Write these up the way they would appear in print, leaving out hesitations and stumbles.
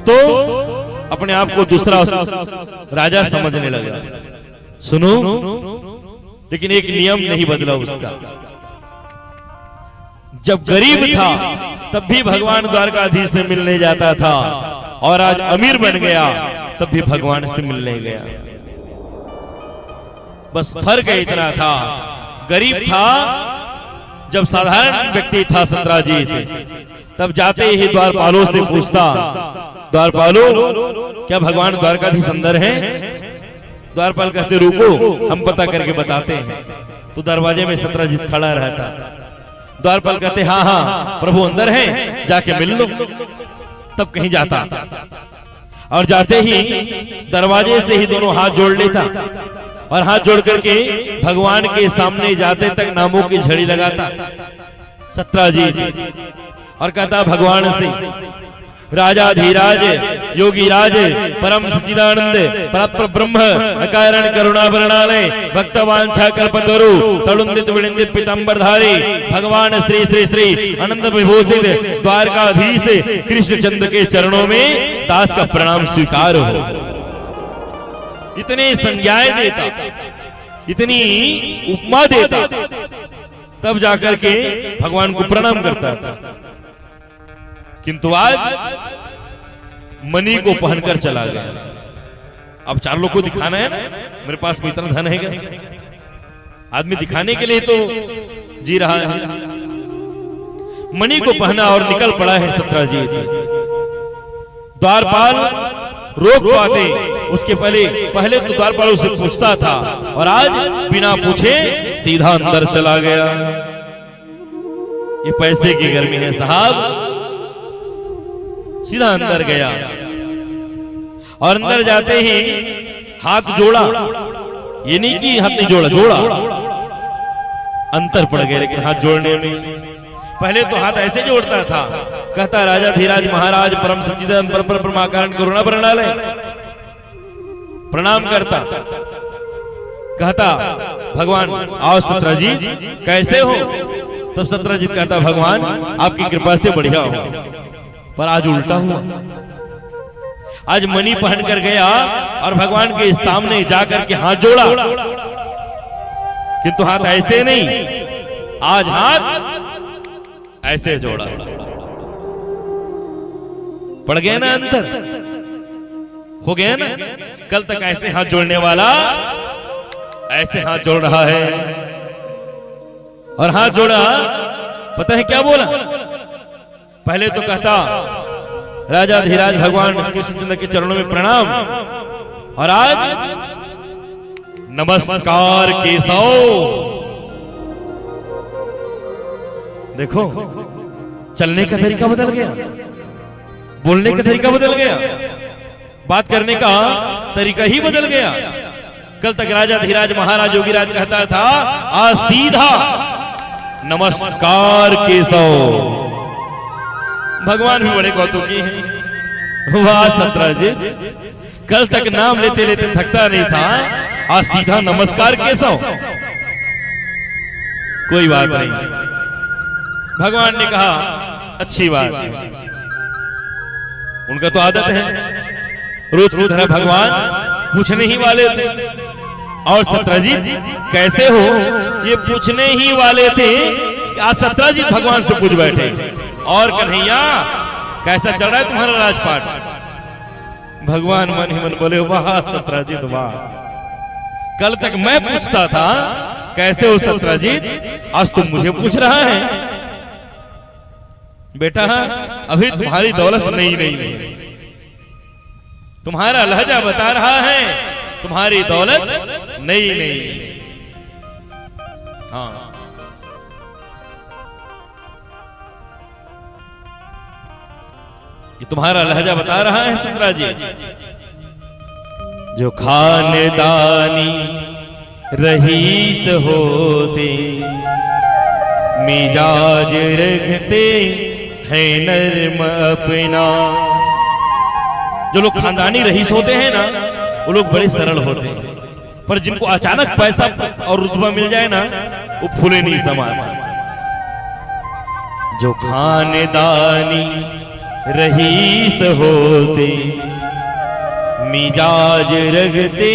तो अपने आप को दूसरा राजा समझने लगा। सुनो, लेकिन एक नियम नहीं बदला उसका। जब गरीब था तब भी भगवान द्वारकाधीश से मिलने जाता था, और आज अमीर बन गया तब भी भगवान से मिलने गया। बस फर्क इतना था, गरीब था जब साधारण व्यक्ति था सत्राजीत, तब जाते ही द्वारपालों से पूछता, द्वारपालों क्या भगवान द्वारकाधीश अंदर हैं? द्वारपाल कहते रुको, हम पता करके बताते हैं। तो दरवाजे में सत्राजीत खड़ा रहता। द्वारपाल कहते हाँ हाँ प्रभु अंदर हैं, जाके मिल लो। तब कहीं जाता, और जाते ही दरवाजे से ही दोनों हाथ जोड़ लेता, और हाथ जोड़ करके भगवान के सामने जाते तक नामों की झड़ी लगाता सत्राजीत, और कहता भगवान से, राजा धीराज योगी राज परम सच्चिदानंद परात्पर ब्रह्म अकारण करुणा वर्णालय भक्तवांछा कल्पतरु तलुंदित विलिंदित पीतांबरधारी भगवान श्री श्री श्री आनंद विभूषित द्वारकाधीश कृष्णचंद्र के चरणों में दास का प्रणाम स्वीकार हो। इतने संज्ञाएं देता, इतनी उपमा देता, तब जाकर के भगवान को प्रणाम करता था। किंतु आज मणि को पहनकर चला गया। अब चार लोग को दिखाना है ना, मेरे पास में इतना धन है क्या? आदमी दिखाने के लिए तो जी रहा है। मणि को पहना और निकल पड़ा है सत्राजीत। द्वारपाल रोक पाते उसके पहले तो द्वारपाल उसे पूछता था, और आज बिना पूछे सीधा अंदर चला गया। ये पैसे की गर्मी है साहब। सीधा अंदर गया, और अंदर जाते ही हाथ जोड़ा। ये नहीं कि हाथ नहीं जोड़ा, जोड़ा अंतर पड़ गया। लेकिन हाथ जोड़ने में पहले तो हाथ ऐसे जोड़ता था, कहता राजा धीराज महाराज परम सच्चिदानंद पर परमाकारण करुणा वर्णालय, प्रणाम करता। कहता भगवान आओ सत्राजीत कैसे हो? तब सत्राजीत कहता भगवान आपकी कृपा से बढ़िया हो। पर आज उल्टा हुआ। आज मणि पहन कर गया और भगवान के सामने जाकर के हाथ जोड़ा, किंतु हाथ ऐसे नहीं, आज हाथ ऐसे जोड़ा। पड़ गया ना अंतर, हो गया ना। कल तक ऐसे हाथ जोड़ने वाला ऐसे हाथ जोड़ रहा है, और हाथ जोड़ा पता है क्या बोला? पहले तो कहता राजा धीराज भगवान कृष्णचंद्र के चरणों में प्रणाम, और आज नमस्कार केशव। देखो चलने का तरीका बदल गया, बोलने का तरीका बदल गया, बात करने का तरीका ही बदल गया। कल तक राजा धीराज महाराज योगीराज कहता था, आज सीधा नमस्कार केशव। भगवान भी बड़े कौतुकी हैं। वाह सत्राजीत, कल तक नाम लेते लेते थकता नहीं था, आज सीधा नमस्कार केशव। कोई बात नहीं, भगवान ने कहा अच्छी बात है। उनका तो आदत है, रोज रोज है भगवान पूछने ही वाले थे। और सत्राजीत कैसे हो ये पूछने ही वाले थे, आज सत्राजीत भगवान से पूछ बैठे, और कन्हैया कैसा चल रहा है तुम्हारा राजपाट? भगवान मन ही मन बोले वाह सत्राजीत वाह, कल तक मैं पूछता था कैसे हो सत्राजीत, आज तुम मुझे पूछ रहा है। बेटा अभी तुम्हारी दौलत नहीं, तुम्हारा लहजा बता रहा है तुम्हारी दौलत नहीं। हाँ ये तुम्हारा लहजा बता रहा है सत्राजीत। जो खानदानी रहीस होते, मिजाज रखते हैं नर्म अपना। जो लोग खानदानी रईस होते हैं ना, वो लोग बड़े सरल होते हैं, पर जिनको अचानक पैसा और रुतबा मिल जाए ना, वो फूले नहीं समाता। जो खानदानी रहीस होते, मिजाज रगते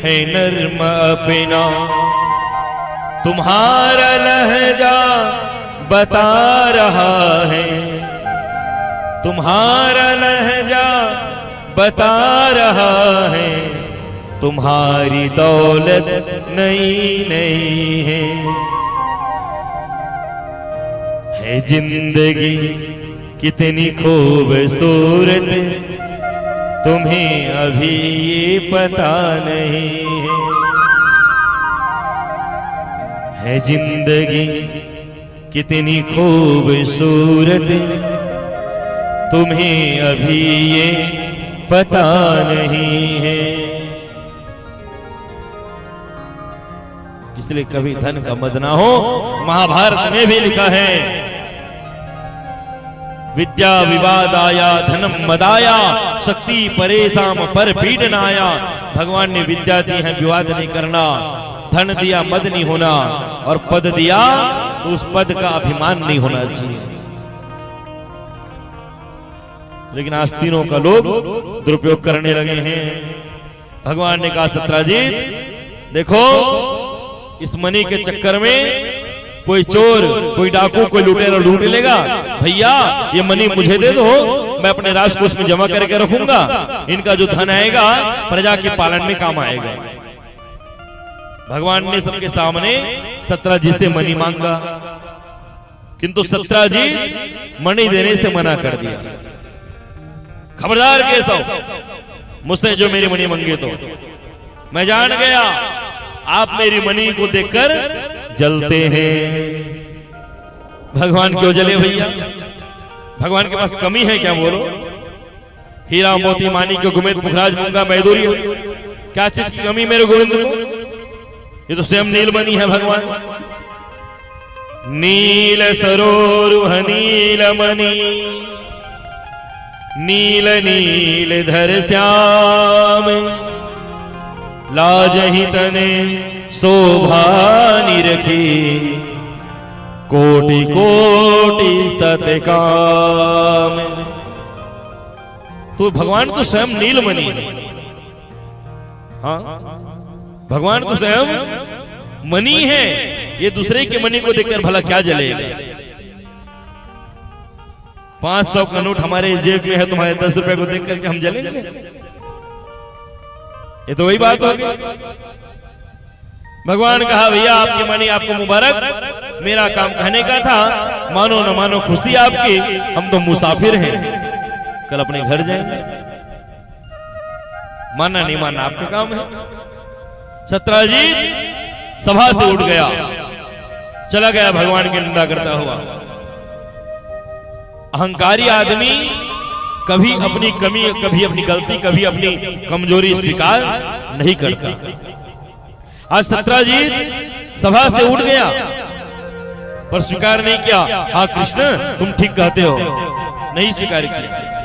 है नर्म अपना, तुम्हारा लहजा बता रहा है, तुम्हारा लहजा बता रहा है, तुम्हारी दौलत नई नई है जिंदगी कितनी खूबसूरत, तुम्हें अभी ये पता नहीं है जिंदगी कितनी खूबसूरत, तुम्हें अभी ये पता नहीं है। इसलिए कभी धन का मद ना हो। महाभारत में भी लिखा है, विद्या विवादाया धनम मदाया, शक्ति परेशान पर पीडनाया। भगवान ने विद्या दी है, विवाद नहीं करना, धन दिया मद नहीं होना, और पद दिया तो उस पद का अभिमान नहीं होना चाहिए। लेकिन आज तीनों का लोग दुरुपयोग करने लगे हैं। भगवान ने कहा सत्राजीत देखो, इस मनी के चक्कर में कोई चोर, कोई डाकू, कोई लुटेरा लूट लेगा, भैया ये मनी मुझे दे दो, मैं अपने राजकोष में जमा करके रखूंगा, इनका जो धन आएगा प्रजा के पालन में काम आएगा। भगवान ने सबके सामने सत्राजीत से मनी मांगा, किंतु सत्राजीत मनी देने से मना कर दिया। खबरदार केशव, मुझसे जो मेरी मनी मांगे तो मैं जान गया आप मेरी मनी को देखकर जलते हैं। भगवान क्यों जले भैया? भगवान के पास कमी है क्या? बोलो। हीरा मोती माणिक गुमेद पुखराज मूंगा मैदूरी, क्या चीज की कमी मेरे गोविंद को? ये तो स्वयं नीलमणि है भगवान। नील सरोरुह नीलमणि, नील नील धर श्याम, लाजहि तने शोभा निरखी, कोटि कोटि सतकाम। तो भगवान तो स्वयं नीलमणि है। हाँ, भगवान तो स्वयं मणि है, ये दूसरे के मणि को देखकर भला क्या जलेगा? 500 का नोट हमारे जेब में है, तुम्हारे 10 रुपए को देख करके हम जलेंगे? ये तो वही बात होगी। भगवान कहा भैया आपकी मणि आपको मुबारक, मेरा काम कहने का था, मानो न मानो खुशी आपकी, हम तो मुसाफिर हैं, कल अपने घर जाएंगे। मानना नहीं मानना आपका काम है। सत्राजीत सभा से उठ गया, चला गया भगवान की निंदा करता हुआ। अहंकारी आदमी कभी अपनी कमी, कभी अपनी गलती, कभी अपनी कमजोरी स्वीकार नहीं करता। आज सत्राजीत सभा से उठ गया पर स्वीकार नहीं किया। हाँ कृष्ण तुम ठीक कहते हो, नहीं स्वीकार किया।